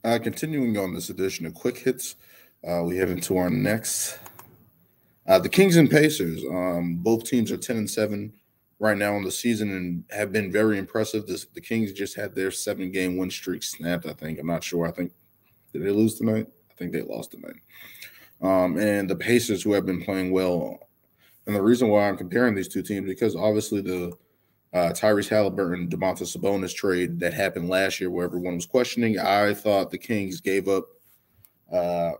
Continuing on this edition of Quick Hits, we head into our next. The Kings and Pacers. Both teams are 10-7 right now in the season and have been very impressive. The Kings just had their 7-game win streak snapped. I think I'm not sure. I think did they lose tonight? I think they lost tonight. And the Pacers, who have been playing well. And the reason why I'm comparing these two teams because obviously the Tyrese Haliburton Domantas Sabonis trade that happened last year, where everyone was questioning. I thought the Kings gave up the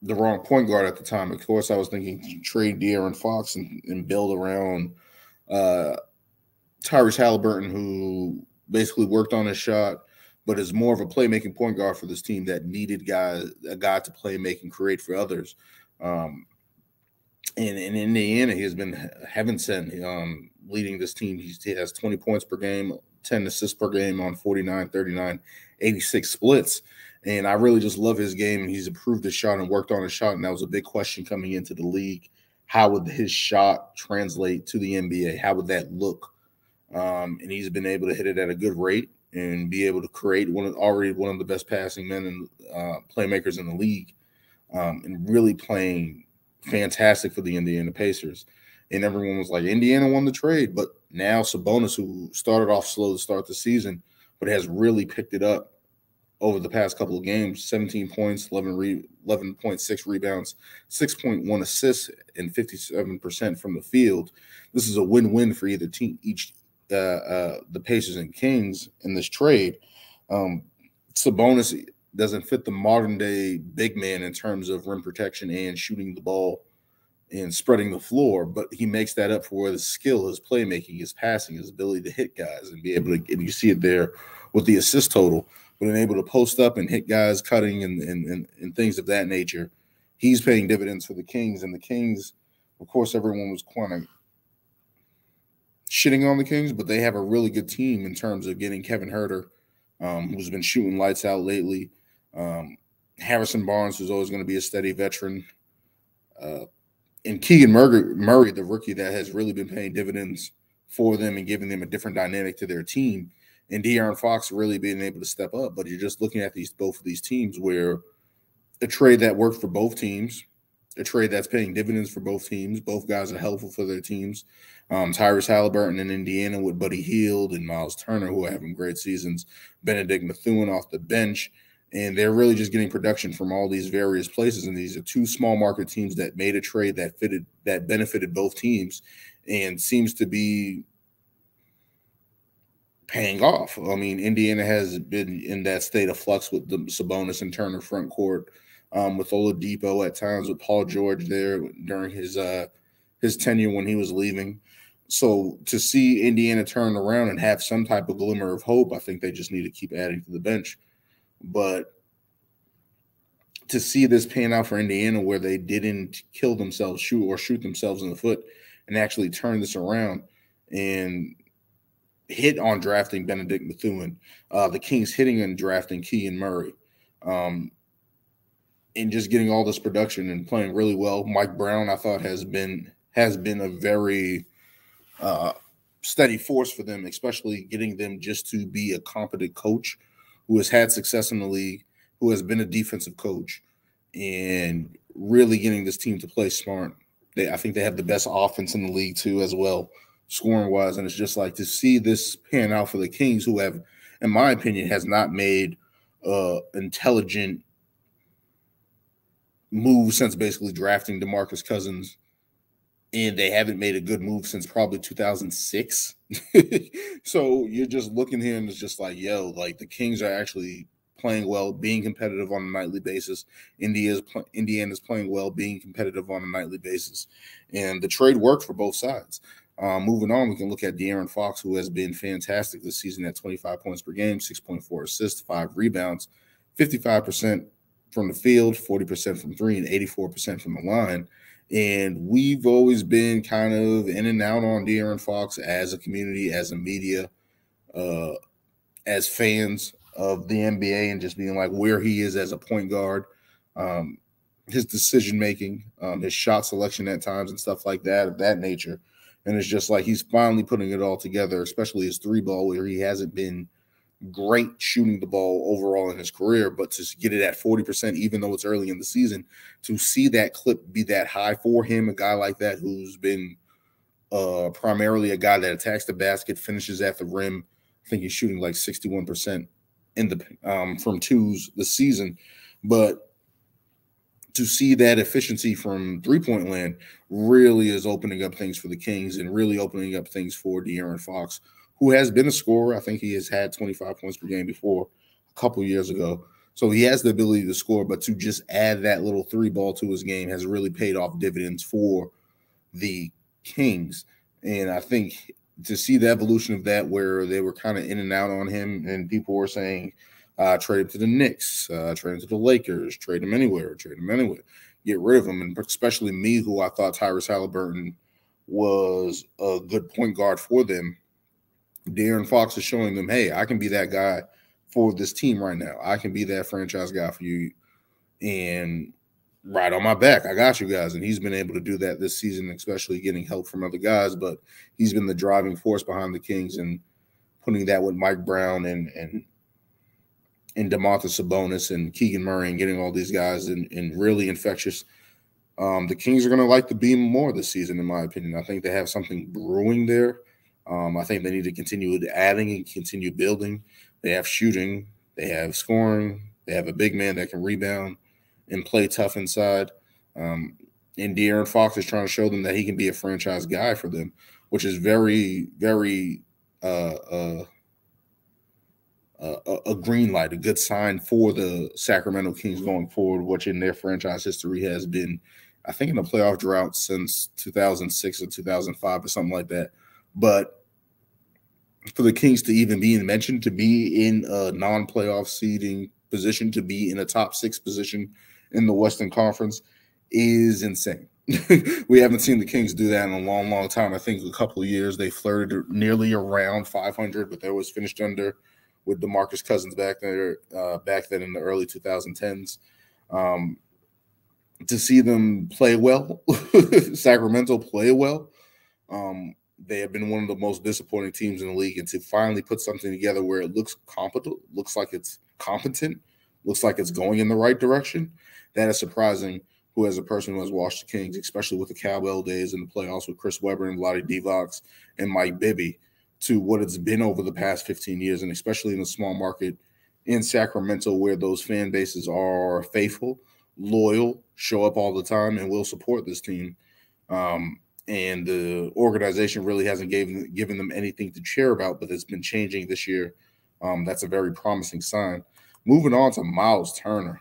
wrong point guard at the time. Of course, I was thinking trade De'Aaron Fox and build around Tyrese Haliburton, who basically worked on his shot, but is more of a playmaking point guard for this team that needed a guy to play, make, and create for others. In Indiana, he has been heaven sent leading this team. He has 20 points per game, 10 assists per game on 49, 39, 86 splits. And I really just love his game. And he's improved his shot and worked on his shot. And that was a big question coming into the league. How would his shot translate to the NBA? How would that look? And he's been able to hit it at a good rate and be able to create already one of the best passing men and playmakers in the league, and really playing fantastic for the Indiana Pacers. And everyone was like, Indiana won the trade. But now Sabonis, who started off slow to start the season, but has really picked it up over the past couple of games, 17 points, 11.6 rebounds, 6.1 assists, and 57% from the field. This is a win-win for either team, the Pacers and Kings in this trade. Sabonis doesn't fit the modern-day big man in terms of rim protection and shooting the ball and spreading the floor, but he makes that up for his skill, his playmaking, his passing, his ability to hit guys and be able to – and you see it there with the assist total, being able to post up and hit guys cutting and things of that nature. He's paying dividends for the Kings. And the Kings, of course, everyone was kind of shitting on the Kings, but they have a really good team in terms of getting Kevin Huerter, who's been shooting lights out lately. Harrison Barnes, who's always going to be a steady veteran. And Keegan Murray, the rookie that has really been paying dividends for them and giving them a different dynamic to their team. And De'Aaron Fox really being able to step up. But you're just looking at both of these teams where a trade that worked for both teams, a trade that's paying dividends for both teams. Both guys are helpful for their teams. Tyrese Haliburton in Indiana with Buddy Hield and Myles Turner, who are having great seasons. Benedict Mathurin off the bench. And they're really just getting production from all these various places. And these are two small market teams that made a trade that benefited both teams and seems to be paying off. I mean, Indiana has been in that state of flux with the Sabonis and Turner front court, with Oladipo at times, with Paul George there during his tenure when he was leaving. So to see Indiana turn around and have some type of glimmer of hope, I think they just need to keep adding to the bench. But to see this pan out for Indiana where they didn't kill themselves, shoot themselves in the foot, and actually turn this around and hit on drafting Benedict Mathurin, the Kings hitting and drafting Keegan Murray, and just getting all this production and playing really well. Mike Brown, I thought, has been a very steady force for them, especially getting them just to be a competent coach who has had success in the league, who has been a defensive coach, and really getting this team to play smart. I think they have the best offense in the league too as well, scoring-wise. And it's just like to see this pan out for the Kings, who have, in my opinion, has not made intelligent move since basically drafting DeMarcus Cousins. And they haven't made a good move since probably 2006. So you're just looking here and it's just like, yo, like the Kings are actually playing well, being competitive on a nightly basis. Indiana's playing well, being competitive on a nightly basis. And the trade worked for both sides. Moving on, we can look at De'Aaron Fox, who has been fantastic this season at 25 points per game, 6.4 assists, 5 rebounds, 55% from the field, 40% from three, and 84% from the line. And we've always been kind of in and out on De'Aaron Fox as a community, as a media, as fans of the NBA, and just being like where he is as a point guard, his decision-making, his shot selection at times and stuff like that, of that nature. And it's just like he's finally putting it all together, especially his three ball, where he hasn't been great shooting the ball overall in his career, but to get it at 40%, even though it's early in the season, to see that clip be that high for him, a guy like that who's been primarily a guy that attacks the basket, finishes at the rim. I think he's shooting like 61% in the from twos this season, but to see that efficiency from three-point land really is opening up things for the Kings and really opening up things for De'Aaron Fox, who has been a scorer. I think he has had 25 points per game before a couple years ago. So he has the ability to score, but to just add that little three ball to his game has really paid off dividends for the Kings. And I think to see the evolution of that, where they were kind of in and out on him and people were saying, trade him to the Knicks, trade him to the Lakers, trade him anywhere, get rid of him. And especially me, who I thought Tyresse Haliburton was a good point guard for them. De'Aaron Fox is showing them, hey, I can be that guy for this team right now. I can be that franchise guy for you. And right on my back, I got you guys. And he's been able to do that this season, especially getting help from other guys. But he's been the driving force behind the Kings and putting that with Mike Brown and Domantas Sabonis and Keegan Murray and getting all these guys and really infectious. The Kings are going to like the beam more this season, in my opinion. I think they have something brewing there. I think they need to continue adding and continue building. They have shooting. They have scoring. They have a big man that can rebound and play tough inside. And De'Aaron Fox is trying to show them that he can be a franchise guy for them, which is very, very a green light, a good sign for the Sacramento Kings going forward, which in their franchise history has been, I think, in a playoff drought since 2006 or 2005 or something like that. But for the Kings to even be mentioned, to be in a non-playoff seeding position, to be in a top 6 position in the Western Conference is insane. We haven't seen the Kings do that in a long, long time. I think a couple of years they flirted nearly around 500, but they was finished under with DeMarcus Cousins back there, back then in the early 2010s. To see them play well, Sacramento play well, they have been one of the most disappointing teams in the league, and to finally put something together where it looks competent, looks like it's competent, looks like it's going in the right direction, that is surprising. Who, as a person who has watched the Kings, especially with the cowbell days in the playoffs with Chris Webber and Vlade Divac and Mike Bibby, to what it's been over the past 15 years, and especially in a small market in Sacramento where those fan bases are faithful, loyal, show up all the time, and will support this team. And the organization really hasn't given them anything to cheer about, but it's been changing this year. That's a very promising sign. Moving on to Myles Turner,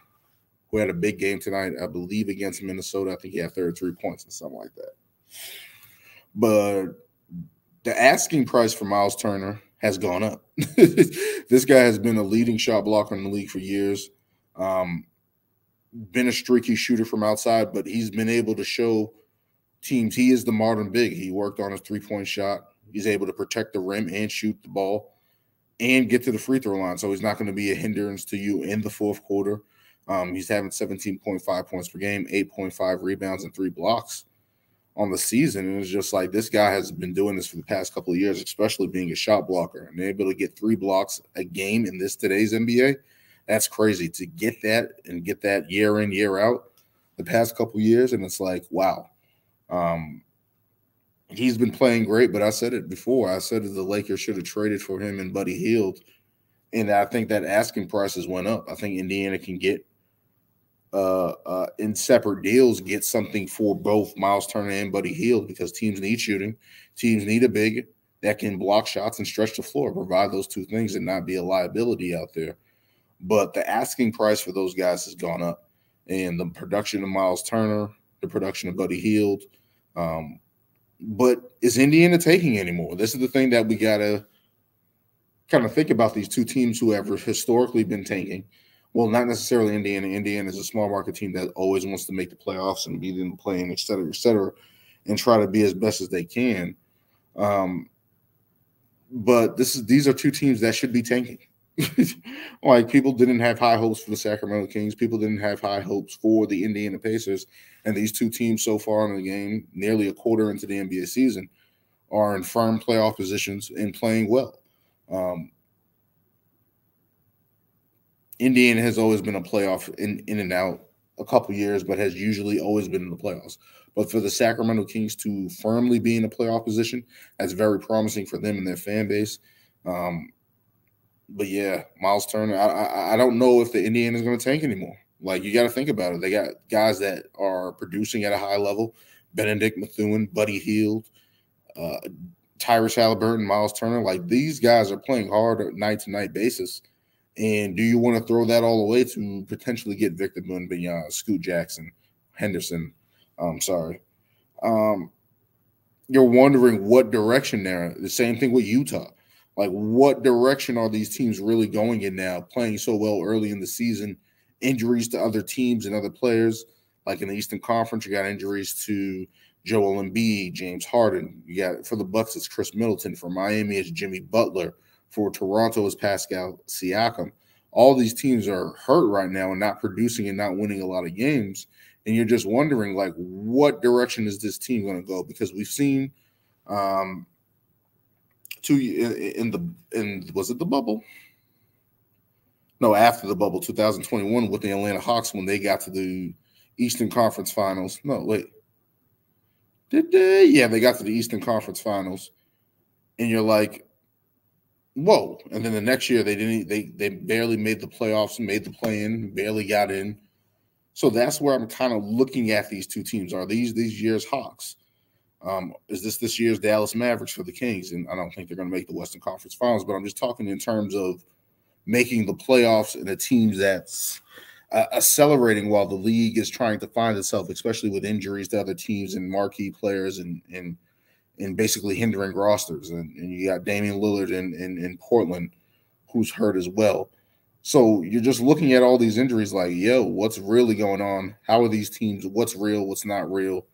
who had a big game tonight, I believe, against Minnesota. I think he had 33 points or something like that. But the asking price for Myles Turner has gone up. This guy has been a leading shot blocker in the league for years, been a streaky shooter from outside, but he's been able to show teams he is the modern big. He worked on his three-point shot. He's able to protect the rim and shoot the ball and get to the free throw line, so he's not going to be a hindrance to you in the fourth quarter. He's having 17.5 points per game, 8.5 rebounds, and 3 blocks on the season. And it's just like this guy has been doing this for the past couple of years, especially being a shot blocker. And able to get 3 blocks a game in today's NBA, that's crazy. To get that and get that year in, year out the past couple of years, and it's like, wow. He's been playing great, but I said it before. I said that the Lakers should have traded for him and Buddy Hield. And I think that asking prices went up. I think Indiana can get in separate deals, get something for both Myles Turner and Buddy Hield, because teams need shooting. Teams need a big that can block shots and stretch the floor, provide those two things and not be a liability out there. But the asking price for those guys has gone up. And the production of Myles Turner, the production of Buddy Hield. But is Indiana taking anymore? This is the thing that we got to kind of think about, these two teams who have historically been tanking. Well, not necessarily Indiana. Indiana is a small market team that always wants to make the playoffs and be in the play-in, et cetera, and try to be as best as they can. But these are two teams that should be tanking. Like, people didn't have high hopes for the Sacramento Kings. People didn't have high hopes for the Indiana Pacers. And these two teams so far in the game, nearly a quarter into the NBA season, are in firm playoff positions and playing well. Indiana has always been a playoff in and out a couple years, but has usually always been in the playoffs. But for the Sacramento Kings to firmly be in a playoff position, that's very promising for them and their fan base. But yeah, Myles Turner, I don't know if the Indiana is going to tank anymore. Like, you got to think about it. They got guys that are producing at a high level: Benedict Methuen, Buddy Hield, Tyrese Haliburton, Myles Turner. Like, these guys are playing hard on a night-to-night basis. And do you want to throw that all away to potentially get Victor Wembanyama, Scoot Jackson, Henderson? Sorry. You're wondering what direction they're in. The same thing with Utah. Like, what direction are these teams really going in now, playing so well early in the season? Injuries to other teams and other players. Like in the Eastern Conference, you got injuries to Joel Embiid, James Harden. You got, for the Bucks, it's Chris Middleton. For Miami, it's Jimmy Butler. For Toronto, it's Pascal Siakam. All these teams are hurt right now and not producing and not winning a lot of games. And you're just wondering, like, what direction is this team going to go? Because we've seen was it the bubble? No, after the bubble, 2021, with the Atlanta Hawks when they got to the Eastern Conference Finals. No, wait. Did they? Yeah, they got to the Eastern Conference Finals. And you're like, whoa. And then the next year they didn't, they barely made the playoffs, made the play-in, barely got in. So that's where I'm kind of looking at these two teams. Are these year's Hawks? Is this year's Dallas Mavericks for the Kings? And I don't think they're going to make the Western Conference Finals, but I'm just talking in terms of making the playoffs and a team that's accelerating while the league is trying to find itself, especially with injuries to other teams and marquee players and basically hindering rosters. And you got Damian Lillard in Portland, who's hurt as well. So you're just looking at all these injuries like, yo, what's really going on? How are these teams? What's real? What's not real?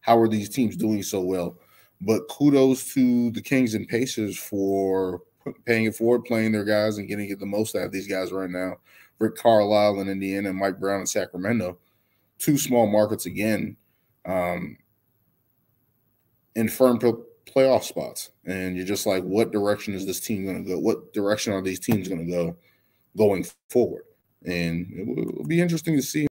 How are these teams doing so well? But kudos to the Kings and Pacers for paying it forward, playing their guys, and getting the most out of these guys right now. Rick Carlisle in Indiana and Mike Brown in Sacramento. Two small markets again, in firm playoff spots. And you're just like, what direction is this team going to go? What direction are these teams going to go going forward? And it will be interesting to see